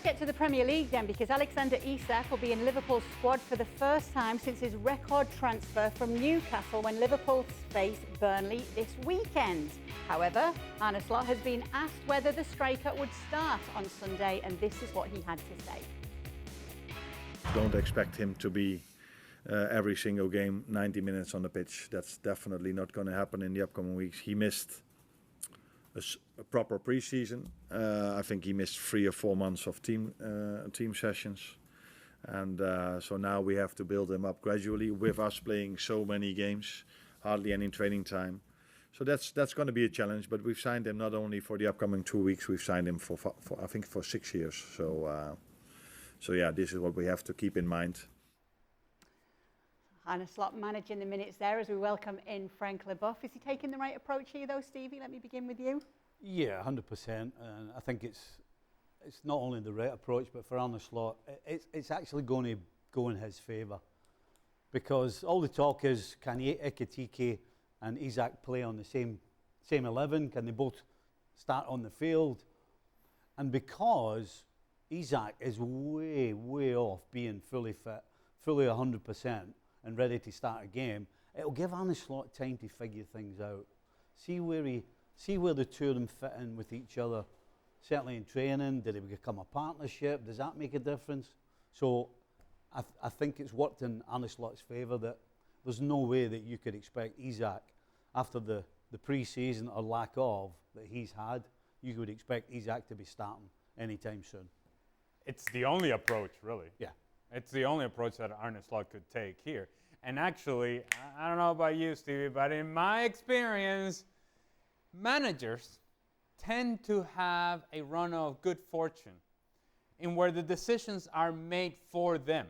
get to the Premier League then, because Alexander Isak will be in Liverpool's squad for the first time since his record transfer from Newcastle when Liverpool face Burnley this weekend. However, Arne Slot has been asked whether the striker would start on Sunday, and this is what he had to say. Don't expect him to be every single game 90 minutes on the pitch. That's definitely not going to happen in the upcoming weeks. He missed a proper preseason. I think he missed 3 or 4 months of team sessions, and so now we have to build him up gradually. With us playing so many games, hardly any training time, so that's going to be a challenge. But we've signed him not only for the upcoming 2 weeks. We've signed him for I think for 6 years. So yeah, this is what we have to keep in mind. Arne Slot managing the minutes there as we welcome in Frank Leboeuf. Is he taking the right approach here though, Stevie? Let me begin with you. Yeah, 100%. And I think it's not only the right approach, but for Arne Slot, it's actually going to go in his favour. Because all the talk is, can Ekitike and Isak play on the same 11? Can they both start on the field? And because Isak is way off being fully fit, fully 100%, and ready to start a game, it'll give Arne Slot time to figure things out. See where the two of them fit in with each other. Certainly in training, did it become a partnership? Does that make a difference? So I think it's worked in Arne Slot's favour that there's no way that you could expect Isak, after the pre-season or lack of that he's had, you would expect Isak to be starting anytime soon. It's the only approach, really. Yeah. It's the only approach that Arne Slot could take here. And actually, I don't know about you, Stevie, but in my experience, managers tend to have a run of good fortune in where the decisions are made for them.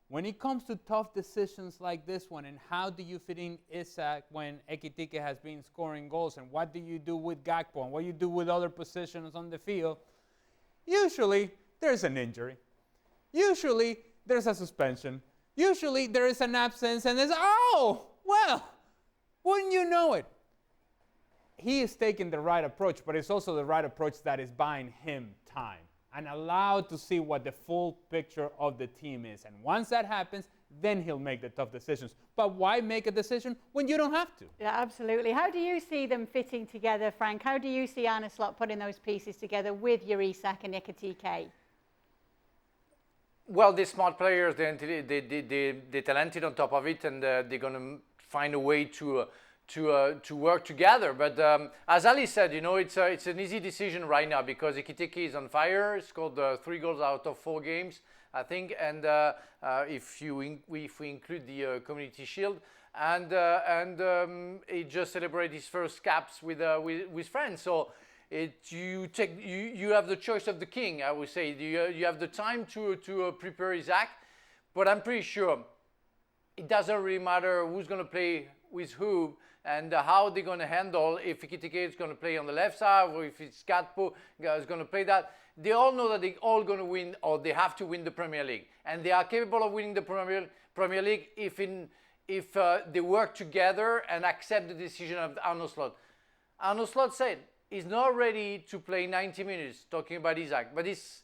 When it comes to tough decisions like this one, and how do you fit in Isak when Ekitike has been scoring goals, and what do you do with Gakpo, and what you do with other positions on the field, usually there's an injury. Usually there's a suspension. Usually there is an absence, and there's, oh, well, wouldn't you know it? He is taking the right approach, but it's also the right approach that is buying him time and allowed to see what the full picture of the team is. And once that happens, then he'll make the tough decisions. But why make a decision when you don't have to? Yeah, absolutely. How do you see them fitting together, Frank? How do you see Arne Slot putting those pieces together with your Isak and Ekitike? Well, they're smart players, they're talented on top of it, and they're going to find a way to work together. But as Ali said, you know, it's an easy decision right now because Ekitike is on fire. He scored 3 goals out of 4 games, I think, and if we include the Community Shield, and he just celebrated his first caps with friends. So you have the choice of the king, I would say. You have the time to prepare Isak, but I'm pretty sure it doesn't really matter who's going to play with who and how they're going to handle if Ekitike is going to play on the left side or if it's Gakpo is going to play that. They all know that they're all going to win, or they have to win the Premier League, and they are capable of winning the Premier League if they work together and accept the decision of Arne Slot. Arne Slot said he's not ready to play 90 minutes, talking about Isak, but it's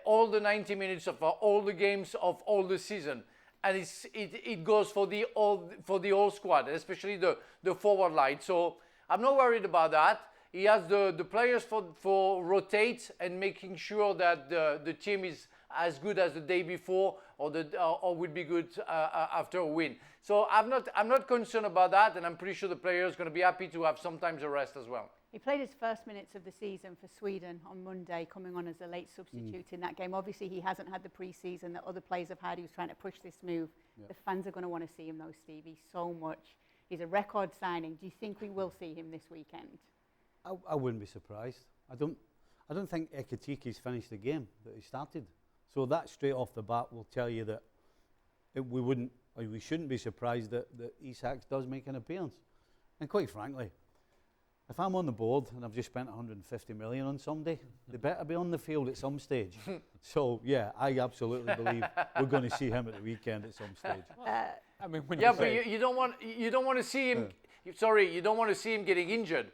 all the 90 minutes of all the games of all the season. And it goes for the whole squad, especially the forward line. So I'm not worried about that. He has the players for rotate and making sure that the team is as good as the day before or would be good after a win. So I'm not concerned about that, and I'm pretty sure the players are going to be happy to have sometimes a rest as well. He played his first minutes of the season for Sweden on Monday, coming on as a late substitute in that game. Obviously, he hasn't had the pre-season that other players have had. He was trying to push this move. Yep. The fans are going to want to see him, though, Stevie, so much. He's a record signing. Do you think we will see him this weekend? I wouldn't be surprised. I don't think Ekitike's finished the game that he started. So that straight off the bat will tell you that we shouldn't be surprised that Isak does make an appearance. And quite frankly, if I'm on the board and I've just spent 150 million on somebody, they better be on the field at some stage. So yeah, I absolutely believe we're going to see him at the weekend at some stage. I mean, when but you don't want to see him. Sorry, you don't want to see him getting injured.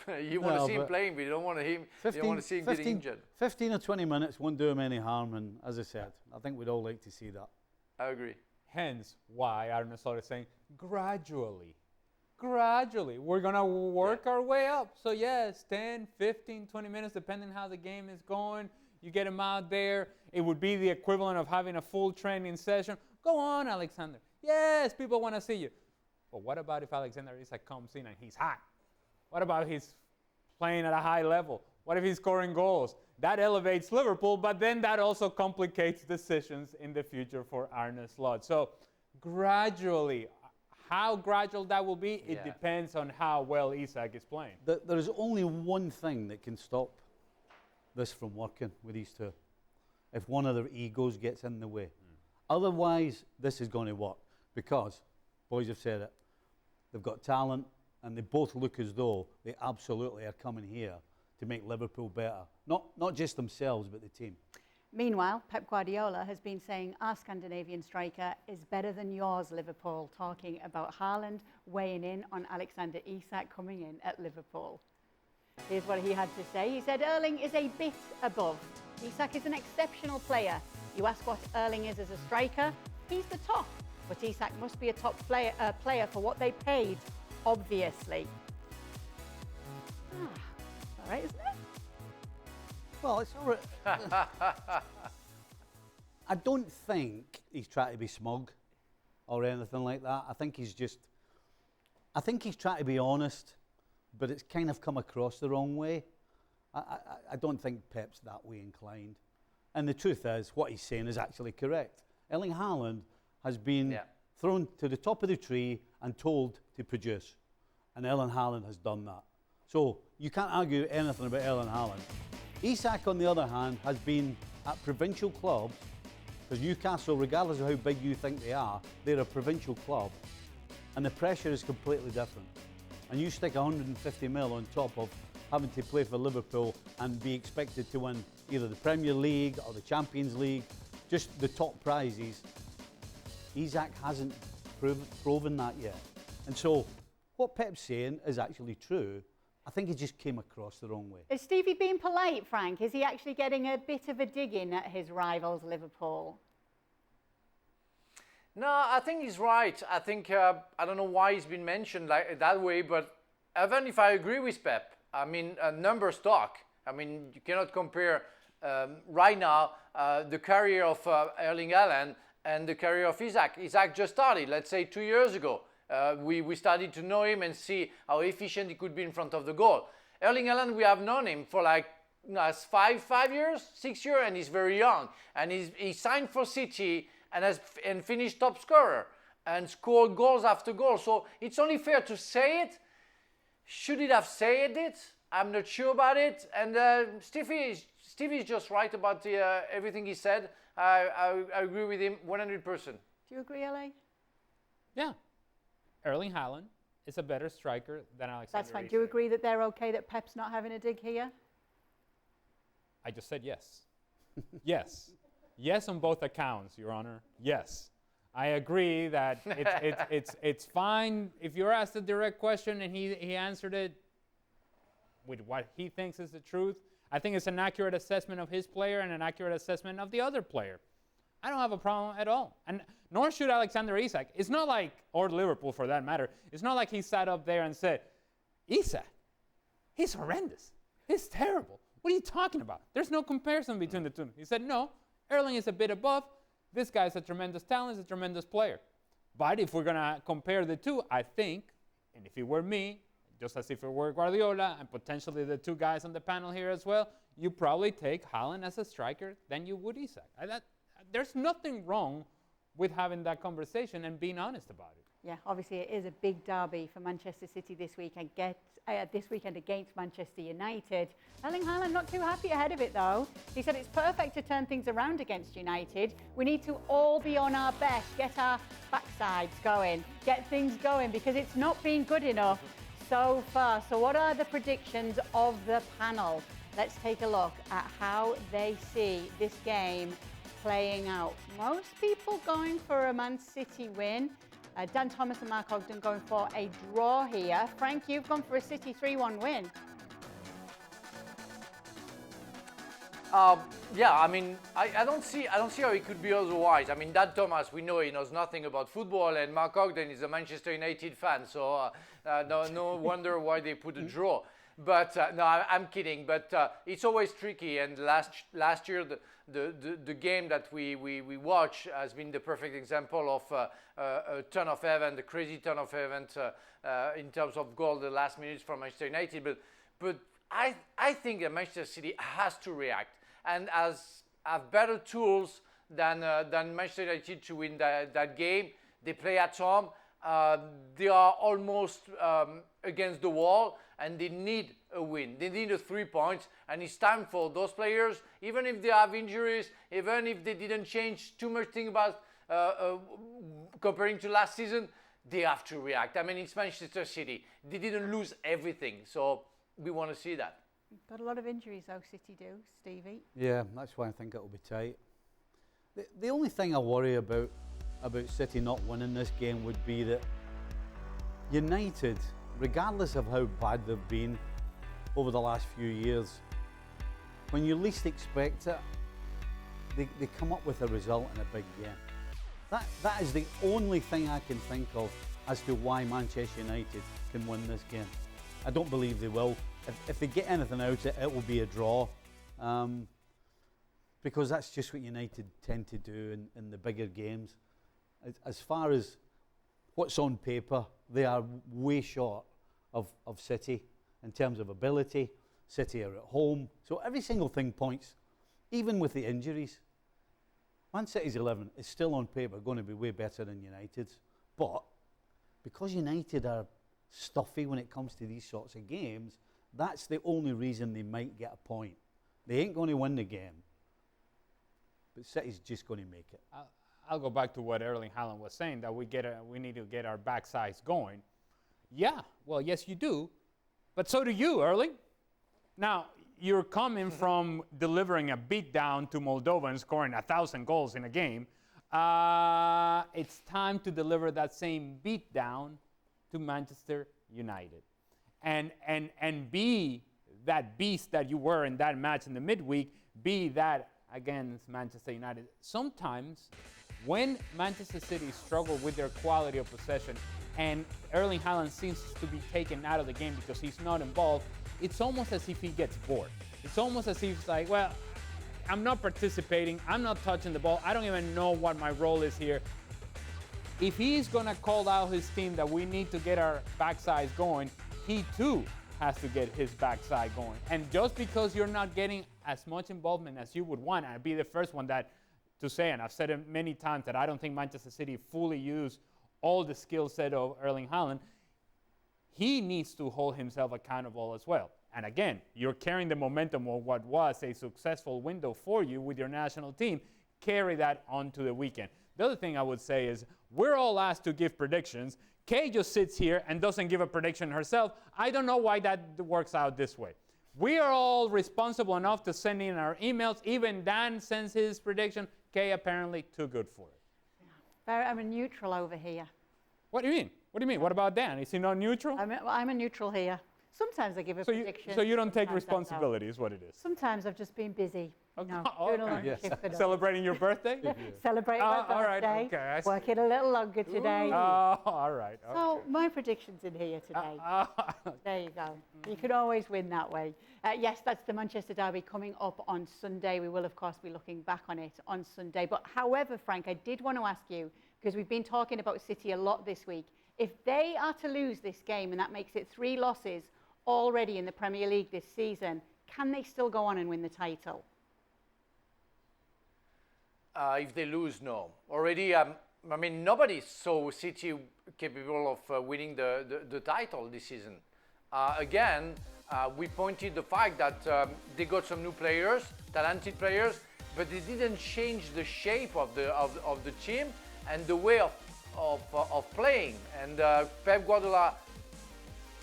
You want to see him playing, but you don't want to see him getting injured. 15 or 20 minutes won't do him any harm, and as I said, I think we'd all like to see that. I agree. Hence why Arne Slot is saying gradually. We're going to work our way up. So yes, 10, 15, 20 minutes, depending how the game is going. You get him out there. It would be the equivalent of having a full training session. Go on, Alexander. Yes, people want to see you. But what about if Alexander Isak comes in and he's hot? What about he's playing at a high level? What if he's scoring goals? That elevates Liverpool, but then that also complicates decisions in the future for Arne Slot. So gradually, how gradual that will be, it depends on how well Isak is playing. There is only one thing that can stop this from working with these two. If one of their egos gets in the way. Otherwise, this is going to work because, boys have said it, they've got talent and they both look as though they absolutely are coming here to make Liverpool better. Not just themselves, but the team. Meanwhile, Pep Guardiola has been saying our Scandinavian striker is better than yours, Liverpool, talking about Haaland weighing in on Alexander Isak coming in at Liverpool. Here's what he had to say. He said, Erling is a bit above. Isak is an exceptional player. You ask what Erling is as a striker, he's the top. But Isak must be a top player for what they paid, obviously. All right, isn't it? Well, it's all right. I don't think he's trying to be smug or anything like that. I think he's trying to be honest, but it's kind of come across the wrong way. I don't think Pep's that way inclined. And the truth is, what he's saying is actually correct. Erling Haaland has been thrown to the top of the tree and told to produce. And Erling Haaland has done that. So you can't argue anything about Erling Haaland. Isak, on the other hand, has been at provincial clubs, because Newcastle, regardless of how big you think they are, they're a provincial club, and the pressure is completely different. And you stick 150 mil on top of having to play for Liverpool and be expected to win either the Premier League or the Champions League, just the top prizes. Isak hasn't proven that yet. And so what Pep's saying is actually true. I think he just came across the wrong way. Is Stevie being polite, Frank? Is he actually getting a bit of a dig in at his rivals, Liverpool? No, I think he's right. I think, I don't know why he's been mentioned like that way, but even if I agree with Pep, I mean, numbers talk. I mean, you cannot compare right now the career of Erling Haaland and the career of Isak. Isak just started, let's say 2 years ago. We started to know him and see how efficient he could be in front of the goal. Erling Haaland, we have known him for like 5 years, 6 years, and he's very young. And he signed for City and finished top scorer and scored goals after goals. So it's only fair to say it. Should it have said it? I'm not sure about it. And Stevie is just right about everything he said. I agree with him 100%. Do you agree, LA? Yeah. Erling Haaland is a better striker than Alexander That's fine. Isak. Do you agree that they're okay that Pep's not having a dig here? I just said yes. Yes. Yes on both accounts, Your Honor. Yes. I agree that it's fine if you're asked a direct question and he answered it with what he thinks is the truth. I think it's an accurate assessment of his player and an accurate assessment of the other player. I don't have a problem at all. And nor should Alexander Isak. It's not like, or Liverpool for that matter, it's not like he sat up there and said, Isak, he's horrendous. He's terrible. What are you talking about? There's no comparison between the two. He said, no, Erling is a bit above. This guy's a tremendous talent, he's a tremendous player. But if we're going to compare the two, I think, and if it were me, just as if it were Guardiola and potentially the two guys on the panel here as well, you probably take Haaland as a striker than you would Isak. There's nothing wrong with having that conversation and being honest about it. Yeah, obviously it is a big derby for Manchester City this weekend against Manchester United. Erling Haaland not too happy ahead of it though. He said it's perfect to turn things around against United. We need to all be on our best, get our backsides going, get things going because it's not been good enough so far. So what are the predictions of the panel? Let's take a look at how they see this game playing out. Most people going for a Man City win. Dan Thomas and Mark Ogden going for a draw here. Frank, you've gone for a City 3-1 win. Yeah, I mean, I don't see how it could be otherwise. I mean, Dad Thomas, we know he knows nothing about football, and Mark Ogden is a Manchester United fan, so no wonder why they put a draw. But no, I'm kidding. But it's always tricky. And last year, the game that we watch has been the perfect example of a turn of event, a crazy turn of event in terms of goal the last minutes from Manchester United. But I think that Manchester City has to react and have better tools than Manchester United to win that game. They play at home. They are almost against the wall, and they need a win. They need 3 points, and it's time for those players, even if they have injuries, even if they didn't change too much thing about comparing to last season, they have to react. I mean, it's Manchester City. They didn't lose everything, so we want to see that. Got a lot of injuries, though, City do, Stevie. Yeah, that's why I think it'll be tight. The only thing I worry about City not winning this game would be that United, regardless of how bad they've been over the last few years, when you least expect it, they come up with a result in a big game. That is the only thing I can think of as to why Manchester United can win this game. I don't believe they will. If they get anything out of it, it will be a draw. Because that's just what United tend to do in the bigger games. As far as what's on paper, they are way short of City in terms of ability. City are at home. So every single thing points, even with the injuries. Man City's 11 is still on paper going to be way better than United's. But because United are stuffy when it comes to these sorts of games, that's the only reason they might get a point. They ain't going to win the game, but City's just going to make it. I'll go back to what Erling Haaland was saying, that we need to get our backsides going. Yeah, well, yes, you do, but so do you, Erling. Now, you're coming from delivering a beatdown to Moldova and scoring 1,000 goals in a game. It's time to deliver that same beatdown to Manchester United. And be that beast that you were in that match in the midweek, be that against Manchester United. Sometimes when Manchester City struggle with their quality of possession and Erling Haaland seems to be taken out of the game because he's not involved, it's almost as if he gets bored. It's almost as if he's like, well, I'm not participating, I'm not touching the ball, I don't even know what my role is here. If he's going to call out his team that we need to get our backsides going, he too has to get his backside going. And just because you're not getting as much involvement as you would want, and I'd be the first one to say, and I've said it many times, that I don't think Manchester City fully used all the skill set of Erling Haaland, he needs to hold himself accountable as well. And again, you're carrying the momentum of what was a successful window for you with your national team. Carry that onto the weekend. The other thing I would say is we're all asked to give predictions. Kay just sits here and doesn't give a prediction herself. I don't know why that works out this way. We are all responsible enough to send in our emails. Even Dan sends his prediction. Kay apparently too good for it. I'm a neutral over here. What do you mean? What do you mean? What about Dan? Is he not neutral? I'm a neutral here. Sometimes I give a prediction. So you don't take responsibility is what it is. Sometimes I've just been busy. Okay. No, doing a lot of shit for Celebrating your birthday? Celebrating my birthday. All right. Okay, working a little longer today. All right. Okay. So my prediction's in here today. There you go. You can always win that way. Yes, that's the Manchester derby coming up on Sunday. We will, of course, be looking back on it on Sunday. But however, Frank, I did want to ask you, because we've been talking about City a lot this week, if they are to lose this game, and that makes it 3 losses already in the Premier League this season, can they still go on and win the title? If they lose, no. Already, I mean, nobody saw City capable of winning the title this season. Again, we pointed the fact that they got some new players, talented players, but they didn't change the shape of the team and the way of playing. And Pep Guardiola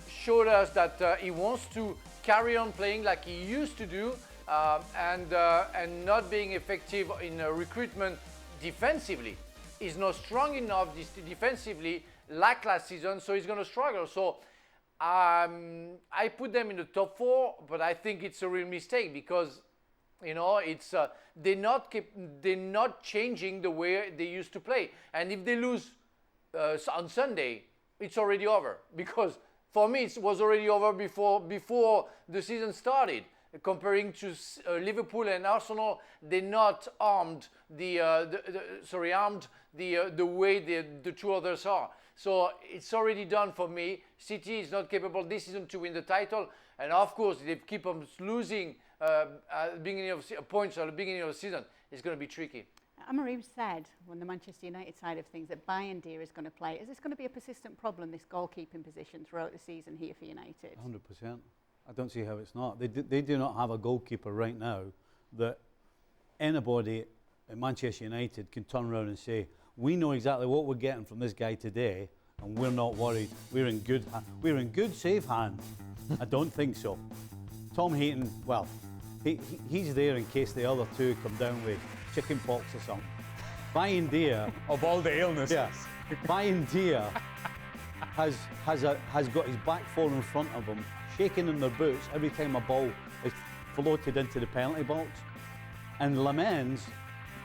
showed us that he wants to carry on playing like he used to do, and not being effective in recruitment defensively. He's not strong enough defensively like last season, so he's going to struggle. So I put them in the top 4, but I think it's a real mistake because You know, it's they're not changing the way they used to play. And if they lose on Sunday, it's already over. Because for me, it was already over before the season started. Comparing to Liverpool and Arsenal, they're not armed the way the two others are. So it's already done for me. City is not capable this season to win the title, and of course, if they keep on losing at the beginning of points at the beginning of the season, it's going to be tricky. Amorim said, on the Manchester United side of things, that Bayern is going to play. Is this going to be a persistent problem, this goalkeeping position, throughout the season here for United? 100%. I don't see how it's not. They do not have a goalkeeper right now that anybody at Manchester United can turn around and say, we know exactly what we're getting from this guy today, and we're not worried. We're in good, safe hands. I don't think so. Tom Heaton, well, he's there in case the other two come down with chicken pox or something. Bayern Dia, of all the illnesses. Yeah, Bayern Dia has got his back four in front of him, shaking in their boots every time a ball is floated into the penalty box. And Lamens,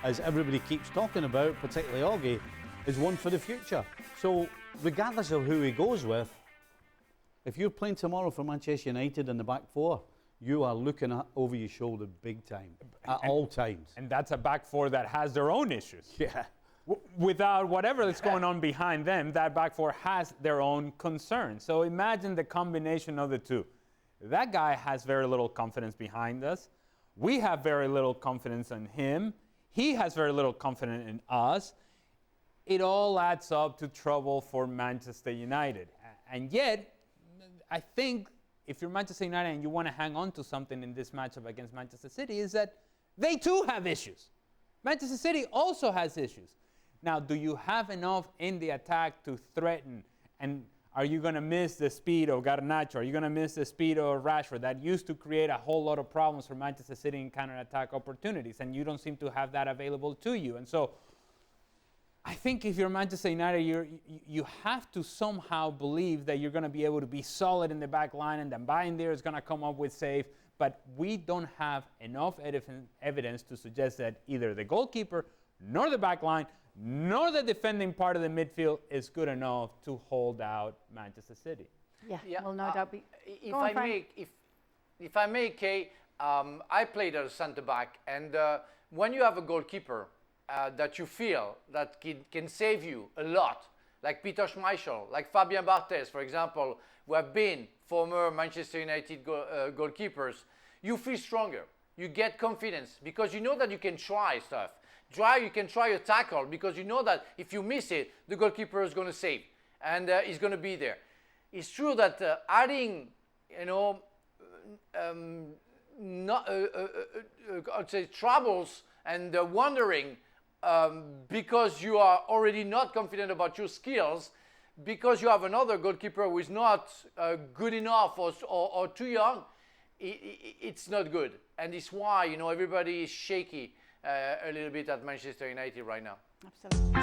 as everybody keeps talking about, particularly Augie, is one for the future. So regardless of who he goes with, if you're playing tomorrow for Manchester United in the back four, you are looking over your shoulder big time, at all times. And that's a back four that has their own issues. Yeah. Without whatever is going on behind them, that back four has their own concerns. So imagine the combination of the two. That guy has very little confidence behind us. We have very little confidence in him. He has very little confidence in us. It all adds up to trouble for Manchester United. And yet, I think if you're Manchester United and you want to hang on to something in this matchup against Manchester City, is that they too have issues. Manchester City also has issues. Now, do you have enough in the attack to threaten? And are you going to miss the speed of Garnacho? Are you going to miss the speed of Rashford? That used to create a whole lot of problems for Manchester City in counter-attack opportunities, and you don't seem to have that available to you. And so I think if you're Manchester United, you have to somehow believe that you're going to be able to be solid in the back line, and then Bayern there is going to come up with save. But we don't have enough evidence to suggest that either the goalkeeper nor the back line nor the defending part of the midfield is good enough to hold out Manchester City. Yeah, well, no doubt. If I may, Kay, I played as a centre-back, and when you have a goalkeeper that you feel that can save you a lot, like Peter Schmeichel, like Fabian Barthez, for example, who have been former Manchester United goalkeepers, you feel stronger. You get confidence because you know that you can try stuff. You can try a tackle because you know that if you miss it, the goalkeeper is going to save and he's going to be there. It's true that adding, I'd say troubles and wondering because you are already not confident about your skills, because you have another goalkeeper who is not good enough or too young, it's not good. And it's why, everybody is shaky a little bit at Manchester United right now. Absolutely.